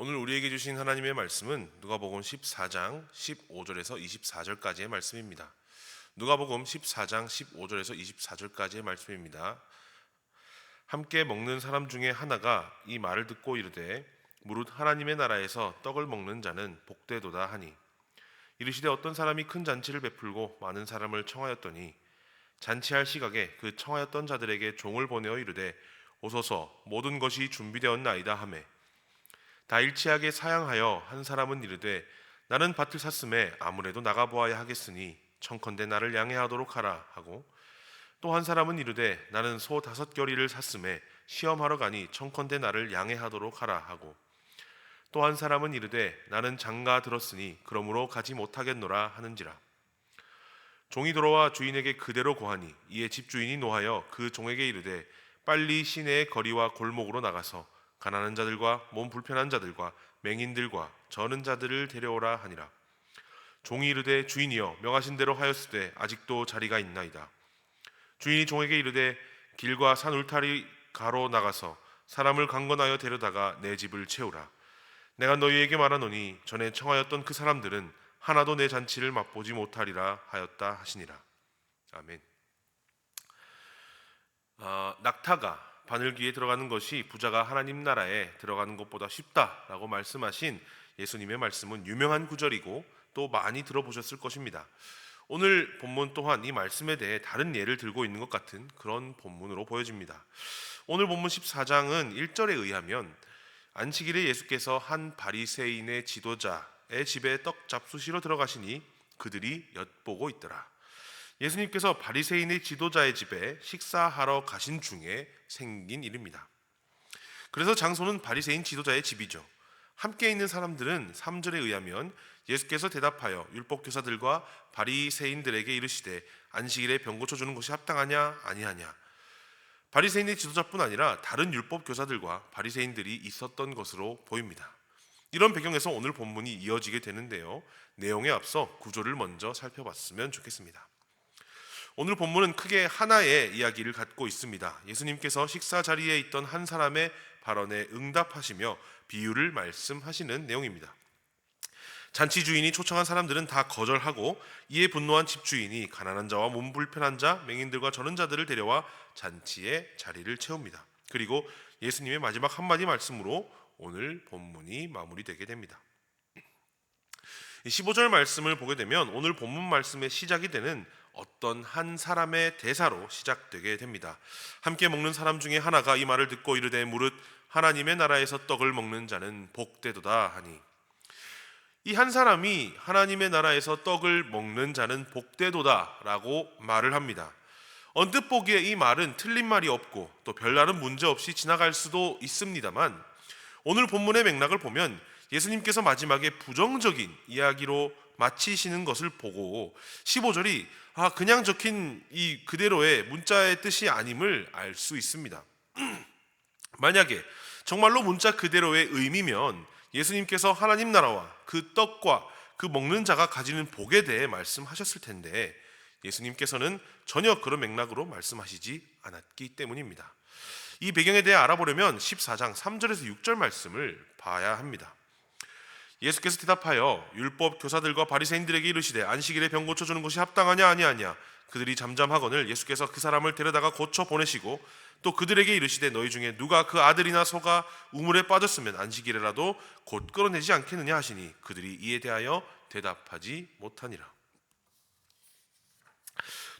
오늘 우리에게 주신 하나님의 말씀은 누가복음 14장 15절에서 24절까지의 말씀입니다. 누가복음 14장 15절에서 24절까지의 말씀입니다. 함께 먹는 사람 중에 하나가 이 말을 듣고 이르되 무릇 하나님의 나라에서 떡을 먹는 자는 복되도다 하니, 이르시되 어떤 사람이 큰 잔치를 베풀고 많은 사람을 청하였더니 잔치할 시각에 그 청하였던 자들에게 종을 보내어 이르되 오소서 모든 것이 준비되었나이다 하매, 다 일치하게 사양하여 한 사람은 이르되 나는 밭을 샀음에 아무래도 나가보아야 하겠으니 청컨대 나를 양해하도록 하라 하고, 또 한 사람은 이르되 나는 소 5겨리를 샀음에 시험하러 가니 청컨대 나를 양해하도록 하라 하고, 또 한 사람은 이르되 나는 장가 들었으니 그러므로 가지 못하겠노라 하는지라. 종이 돌아와 주인에게 그대로 고하니 이에 집주인이 노하여 그 종에게 이르되 빨리 시내의 거리와 골목으로 나가서 가난한 자들과 몸 불편한 자들과 맹인들과 저는 자들을 데려오라 하니라. 종이 이르되 주인이여 명하신 대로 하였으되 아직도 자리가 있나이다. 주인이 종에게 이르되 길과 산 울타리 가로 나가서 사람을 강건하여 데려다가 내 집을 채우라. 내가 너희에게 말하노니 전에 청하였던 그 사람들은 하나도 내 잔치를 맛보지 못하리라 하였다 하시니라. 아멘. 낙타가 바늘귀에 들어가는 것이 부자가 하나님 나라에 들어가는 것보다 쉽다라고 말씀하신 예수님의 말씀은 유명한 구절이고 또 많이 들어보셨을 것입니다. 오늘 본문 또한 이 말씀에 대해 다른 예를 들고 있는 것 같은 그런 본문으로 보여집니다. 오늘 본문 14장은 1절에 의하면 안식일에 예수께서 한 바리새인의 지도자의 집에 떡 잡수시러 들어가시니 그들이 엿보고 있더라. 예수님께서 바리새인의 지도자의 집에 식사하러 가신 중에 생긴 일입니다. 그래서 장소는 바리새인 지도자의 집이죠. 함께 있는 사람들은 3절에 의하면 예수께서 대답하여 율법교사들과 바리새인들에게 이르시되 안식일에 병 고쳐주는 것이 합당하냐 아니하냐. 바리새인의 지도자뿐 아니라 다른 율법교사들과 바리새인들이 있었던 것으로 보입니다. 이런 배경에서 오늘 본문이 이어지게 되는데요, 내용에 앞서 구조를 먼저 살펴봤으면 좋겠습니다. 오늘 본문은 크게 하나의 이야기를 갖고 있습니다. 예수님께서 식사 자리에 있던 한 사람의 발언에 응답하시며 비유를 말씀하시는 내용입니다. 잔치 주인이 초청한 사람들은 다 거절하고, 이에 분노한 집주인이 가난한 자와 몸 불편한 자, 맹인들과 저는 자들을 데려와 잔치의 자리를 채웁니다. 그리고 예수님의 마지막 한마디 말씀으로 오늘 본문이 마무리되게 됩니다. 15절 말씀을 보게 되면 오늘 본문 말씀의 시작이 되는 어떤 한 사람의 대사로 시작되게 됩니다. 함께 먹는 사람 중에 하나가 이 말을 듣고 이르되 무릇 하나님의 나라에서 떡을 먹는 자는 복되도다 하니, 이 한 사람이 하나님의 나라에서 떡을 먹는 자는 복되도다 라고 말을 합니다. 언뜻 보기에 이 말은 틀린 말이 없고 또 별다른 문제 없이 지나갈 수도 있습니다만, 오늘 본문의 맥락을 보면 예수님께서 마지막에 부정적인 이야기로 마치시는 것을 보고 15절이 그냥 적힌 이 그대로의 문자의 뜻이 아님을 알 수 있습니다. 만약에 정말로 문자 그대로의 의미면 예수님께서 하나님 나라와 그 떡과 그 먹는 자가 가지는 복에 대해 말씀하셨을 텐데, 예수님께서는 전혀 그런 맥락으로 말씀하시지 않았기 때문입니다. 이 배경에 대해 알아보려면 14장 3절에서 6절 말씀을 봐야 합니다. 예수께서 대답하여 율법 교사들과 바리새인들에게 이르시되 안식일에 병 고쳐주는 것이 합당하냐 아니하냐. 그들이 잠잠하거늘 예수께서 그 사람을 데려다가 고쳐 보내시고, 또 그들에게 이르시되 너희 중에 누가 그 아들이나 소가 우물에 빠졌으면 안식일에라도 곧 끌어내지 않겠느냐 하시니 그들이 이에 대하여 대답하지 못하니라.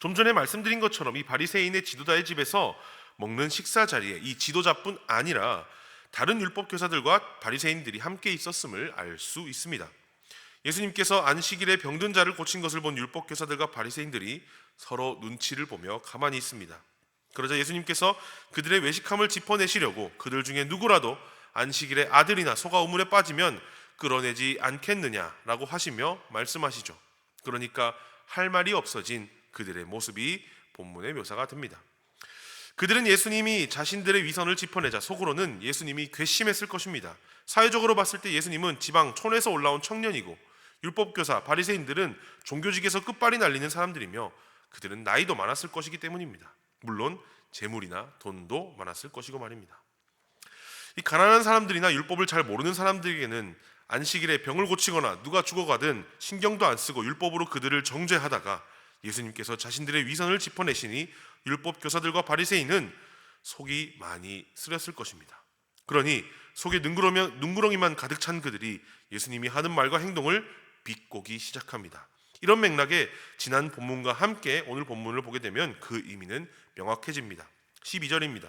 좀 전에 말씀드린 것처럼 이 바리새인의 지도자의 집에서 먹는 식사 자리에 이 지도자뿐 아니라 다른 율법교사들과 바리새인들이 함께 있었음을 알 수 있습니다. 예수님께서 안식일에 병든 자를 고친 것을 본 율법교사들과 바리새인들이 서로 눈치를 보며 가만히 있습니다. 그러자 예수님께서 그들의 외식함을 짚어내시려고 그들 중에 누구라도 안식일에 아들이나 소가 우물에 빠지면 끌어내지 않겠느냐라고 하시며 말씀하시죠. 그러니까 할 말이 없어진 그들의 모습이 본문의 묘사가 됩니다. 그들은 예수님이 자신들의 위선을 짚어내자 속으로는 예수님이 괘씸했을 것입니다. 사회적으로 봤을 때 예수님은 지방 촌에서 올라온 청년이고, 율법교사, 바리새인들은 종교직에서 끝발이 날리는 사람들이며 그들은 나이도 많았을 것이기 때문입니다. 물론 재물이나 돈도 많았을 것이고 말입니다. 이 가난한 사람들이나 율법을 잘 모르는 사람들에게는 안식일에 병을 고치거나 누가 죽어가든 신경도 안 쓰고 율법으로 그들을 정죄하다가 예수님께서 자신들의 위선을 짚어내시니 율법 교사들과 바리새인은 속이 많이 쓰렸을 것입니다. 그러니 속에 눈구렁이만 가득 찬 그들이 예수님이 하는 말과 행동을 비꼬기 시작합니다. 이런 맥락에 지난 본문과 함께 오늘 본문을 보게 되면 그 의미는 명확해집니다. 12절입니다.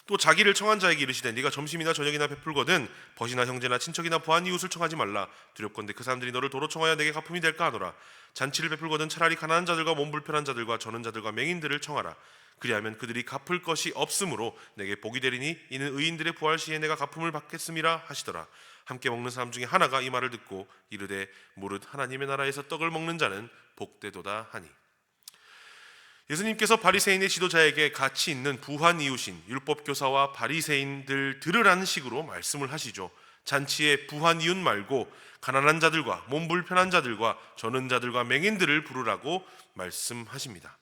또 자기를 청한 자에게 이르시되 네가 점심이나 저녁이나 베풀거든 벗이나 형제나 친척이나 부한 이웃을 청하지 말라. 두렵건대 그 사람들이 너를 도로 청하여 내게 갚음이 될까 하노라. 잔치를 베풀거든 차라리 가난한 자들과 몸 불편한 자들과 저는 자들과 맹인들을 청하라. 그리하면 그들이 갚을 것이 없으므로 내게 복이 되리니 이는 의인들의 부활 시에 내가 갚음을 받겠음이라 하시더라. 함께 먹는 사람 중에 하나가 이 말을 듣고 이르되 무릇 하나님의 나라에서 떡을 먹는 자는 복되도다 하니. 예수님께서 바리새인의 지도자에게 같이 있는 부한 이웃인 율법 교사와 바리새인들 들으라는 식으로 말씀을 하시죠. 잔치에 부한 이웃 말고 가난한 자들과 몸 불편한 자들과 저는 자들과 맹인들을 부르라고 말씀하십니다.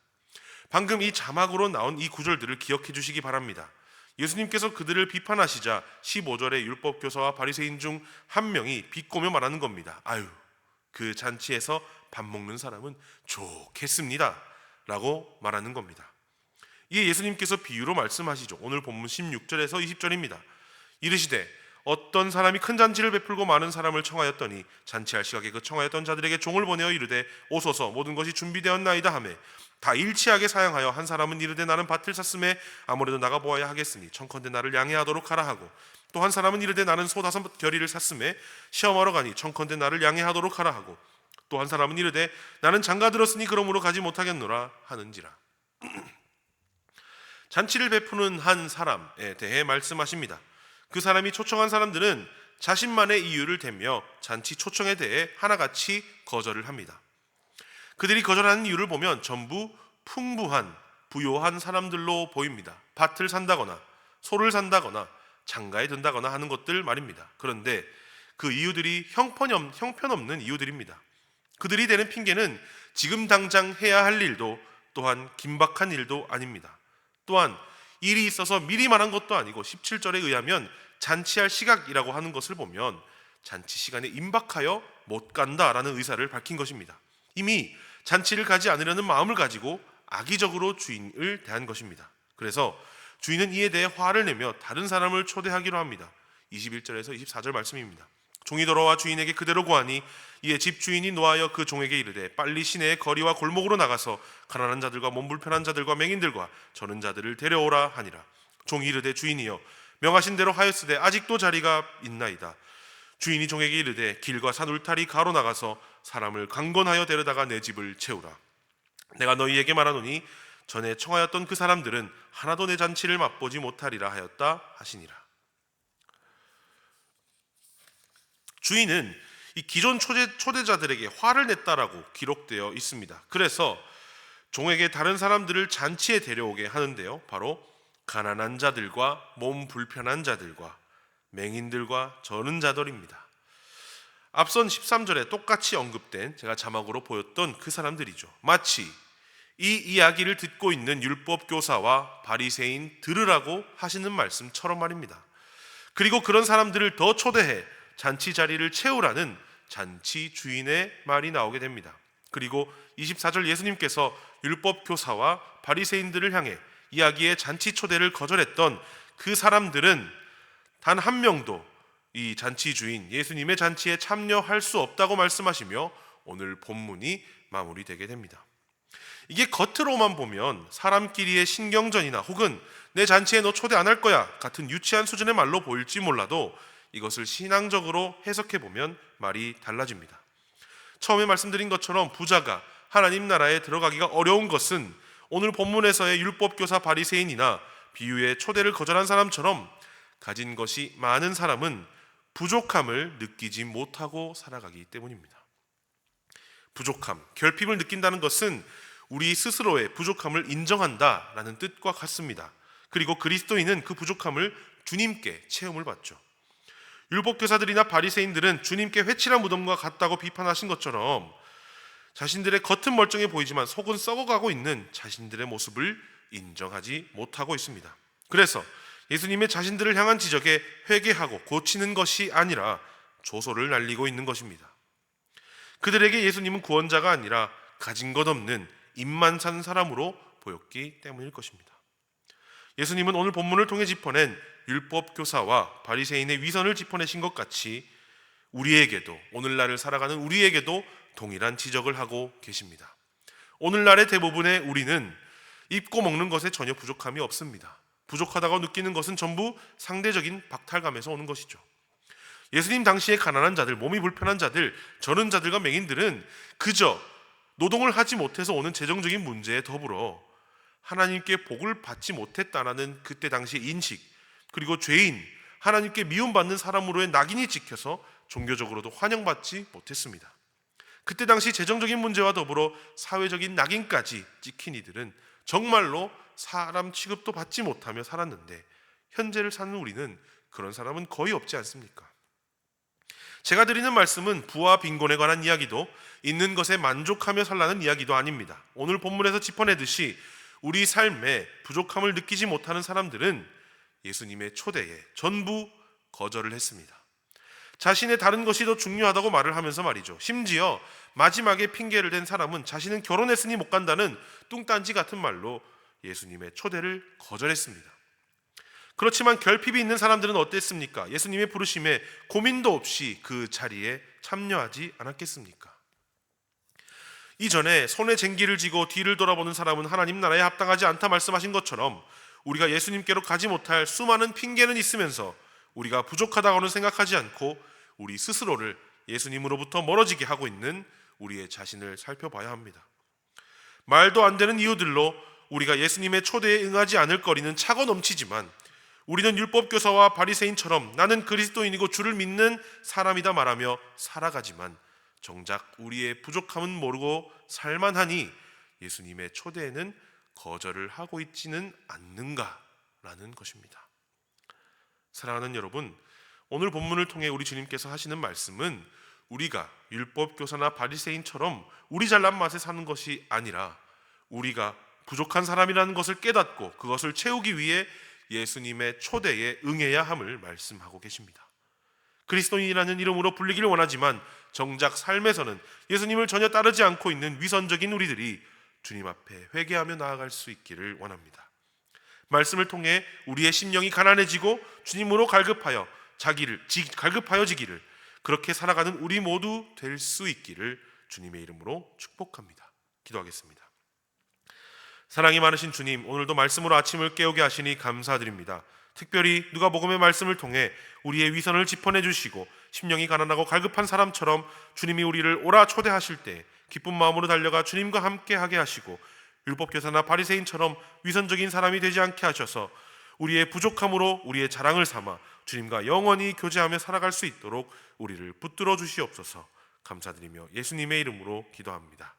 방금 이 자막으로 나온 이 구절들을 기억해 주시기 바랍니다. 예수님께서 그들을 비판하시자 15절에 율법 교사와 바리새인 중 한 명이 비꼬며 말하는 겁니다. 아유, 그 잔치에서 밥 먹는 사람은 좋겠습니다 라고 말하는 겁니다. 이에 예수님께서 비유로 말씀하시죠. 오늘 본문 16절에서 20절입니다. 이르시되 어떤 사람이 큰 잔치를 베풀고 많은 사람을 청하였더니 잔치할 시각에 그 청하였던 자들에게 종을 보내어 이르되 오소서 모든 것이 준비되었나이다 하매 다 일치하게 사양하여 한 사람은 이르되 나는 밭을 샀음에 아무래도 나가 보아야 하겠으니 청컨대 나를 양해하도록 하라 하고 또 한 사람은 이르되 나는 소 5 샀음에 시험하러 가니 청컨대 나를 양해하도록 하라 하고 또 한 사람은 이르되 나는 장가 들었으니 그러므로 가지 못하겠노라 하는지라. 잔치를 베푸는 한 사람에 대해 말씀하십니다. 그 사람이 초청한 사람들은 자신만의 이유를 대며 잔치 초청에 대해 하나같이 거절을 합니다. 그들이 거절하는 이유를 보면 전부 풍부한 부요한 사람들로 보입니다. 밭을 산다거나 소를 산다거나 장가에 든다거나 하는 것들 말입니다. 그런데 그 이유들이 형편없는 이유들입니다. 그들이 대는 핑계는 지금 당장 해야 할 일도 또한 긴박한 일도 아닙니다. 또한 일이 있어서 미리 말한 것도 아니고 17절에 의하면 잔치할 시각이라고 하는 것을 보면 잔치 시간에 임박하여 못 간다라는 의사를 밝힌 것입니다. 이미 잔치를 가지 않으려는 마음을 가지고 악의적으로 주인을 대한 것입니다. 그래서 주인은 이에 대해 화를 내며 다른 사람을 초대하기로 합니다. 21절에서 24절 말씀입니다. 종이 돌아와 주인에게 그대로 고하니 이에 집 주인이 노하여 그 종에게 이르되 빨리 시내의 거리와 골목으로 나가서 가난한 자들과 몸 불편한 자들과 맹인들과 저는 자들을 데려오라 하니라. 종이 이르되 주인이여 명하신 대로 하였으되 아직도 자리가 있나이다. 주인이 종에게 이르되 길과 산 울타리 가로 나가서 사람을 강권하여 데려다가 내 집을 채우라. 내가 너희에게 말하노니 전에 청하였던 그 사람들은 하나도 내 잔치를 맛보지 못하리라 하였다 하시니라. 주인은 이 기존 초대자들에게 화를 냈다라고 기록되어 있습니다. 그래서 종에게 다른 사람들을 잔치에 데려오게 하는데요. 바로 가난한 자들과 몸 불편한 자들과 맹인들과 저는 자들입니다. 앞선 13절에 똑같이 언급된 제가 자막으로 보였던 그 사람들이죠. 마치 이 이야기를 듣고 있는 율법 교사와 바리새인 들으라고 하시는 말씀처럼 말입니다. 그리고 그런 사람들을 더 초대해 잔치 자리를 채우라는 잔치 주인의 말이 나오게 됩니다. 그리고 24절 예수님께서 율법 교사와 바리새인들을 향해 이야기의 잔치 초대를 거절했던 그 사람들은 단 한 명도 이 잔치 주인 예수님의 잔치에 참여할 수 없다고 말씀하시며 오늘 본문이 마무리되게 됩니다. 이게 겉으로만 보면 사람끼리의 신경전이나 혹은 내 잔치에 너 초대 안 할 거야 같은 유치한 수준의 말로 보일지 몰라도 이것을 신앙적으로 해석해 보면 말이 달라집니다. 처음에 말씀드린 것처럼 부자가 하나님 나라에 들어가기가 어려운 것은 오늘 본문에서의 율법교사 바리새인이나 비유의 초대를 거절한 사람처럼 가진 것이 많은 사람은 부족함을 느끼지 못하고 살아가기 때문입니다. 부족함, 결핍을 느낀다는 것은 우리 스스로의 부족함을 인정한다라는 뜻과 같습니다. 그리고 그리스도인은 그 부족함을 주님께 체험을 받죠. 율법교사들이나 바리새인들은 주님께 회칠한 무덤과 같다고 비판하신 것처럼 자신들의 겉은 멀쩡해 보이지만 속은 썩어가고 있는 자신들의 모습을 인정하지 못하고 있습니다. 그래서 예수님의 자신들을 향한 지적에 회개하고 고치는 것이 아니라 조소를 날리고 있는 것입니다. 그들에게 예수님은 구원자가 아니라 가진 것 없는 입만 산 사람으로 보였기 때문일 것입니다. 예수님은 오늘 본문을 통해 짚어낸 율법 교사와 바리새인의 위선을 짚어내신 것 같이 우리에게도, 오늘날을 살아가는 우리에게도 동일한 지적을 하고 계십니다. 오늘날의 대부분의 우리는 입고 먹는 것에 전혀 부족함이 없습니다. 부족하다고 느끼는 것은 전부 상대적인 박탈감에서 오는 것이죠. 예수님 당시에 가난한 자들, 몸이 불편한 자들, 저른 자들과 맹인들은 그저 노동을 하지 못해서 오는 재정적인 문제에 더불어 하나님께 복을 받지 못했다라는 그때 당시의 인식, 그리고 죄인, 하나님께 미움받는 사람으로의 낙인이 찍혀서 종교적으로도 환영받지 못했습니다. 그때 당시 재정적인 문제와 더불어 사회적인 낙인까지 찍힌 이들은 정말로 사람 취급도 받지 못하며 살았는데, 현재를 사는 우리는 그런 사람은 거의 없지 않습니까? 제가 드리는 말씀은 부와 빈곤에 관한 이야기도, 있는 것에 만족하며 살라는 이야기도 아닙니다. 오늘 본문에서 짚어내듯이 우리 삶에 부족함을 느끼지 못하는 사람들은 예수님의 초대에 전부 거절을 했습니다. 자신의 다른 것이 더 중요하다고 말을 하면서 말이죠. 심지어 마지막에 핑계를 댄 사람은 자신은 결혼했으니 못 간다는 뚱딴지 같은 말로 예수님의 초대를 거절했습니다. 그렇지만 결핍이 있는 사람들은 어땠습니까? 예수님의 부르심에 고민도 없이 그 자리에 참여하지 않았겠습니까? 이전에 손에 쟁기를 쥐고 뒤를 돌아보는 사람은 하나님 나라에 합당하지 않다 말씀하신 것처럼, 우리가 예수님께로 가지 못할 수많은 핑계는 있으면서 우리가 부족하다고는 생각하지 않고 우리 스스로를 예수님으로부터 멀어지게 하고 있는 우리의 자신을 살펴봐야 합니다. 말도 안 되는 이유들로 우리가 예수님의 초대에 응하지 않을 거리는 차고 넘치지만, 우리는 율법교사와 바리새인처럼 나는 그리스도인이고 주를 믿는 사람이다 말하며 살아가지만 정작 우리의 부족함은 모르고 살만하니 예수님의 초대에는 거절을 하고 있지는 않는가라는 것입니다. 사랑하는 여러분, 오늘 본문을 통해 우리 주님께서 하시는 말씀은 우리가 율법교사나 바리새인처럼 우리 잘난 맛에 사는 것이 아니라 우리가 부족한 사람이라는 것을 깨닫고 그것을 채우기 위해 예수님의 초대에 응해야 함을 말씀하고 계십니다. 그리스도인이라는 이름으로 불리기를 원하지만 정작 삶에서는 예수님을 전혀 따르지 않고 있는 위선적인 우리들이 주님 앞에 회개하며 나아갈 수 있기를 원합니다. 말씀을 통해 우리의 심령이 가난해지고 주님으로 갈급하여 지기를, 그렇게 살아가는 우리 모두 될 수 있기를 주님의 이름으로 축복합니다. 기도하겠습니다. 사랑이 많으신 주님, 오늘도 말씀으로 아침을 깨우게 하시니 감사드립니다. 특별히 누가복음의 말씀을 통해 우리의 위선을 짚어내 주시고 심령이 가난하고 갈급한 사람처럼 주님이 우리를 오라 초대하실 때 기쁜 마음으로 달려가 주님과 함께 하게 하시고, 율법교사나 바리새인처럼 위선적인 사람이 되지 않게 하셔서 우리의 부족함으로 우리의 자랑을 삼아 주님과 영원히 교제하며 살아갈 수 있도록 우리를 붙들어 주시옵소서. 감사드리며 예수님의 이름으로 기도합니다.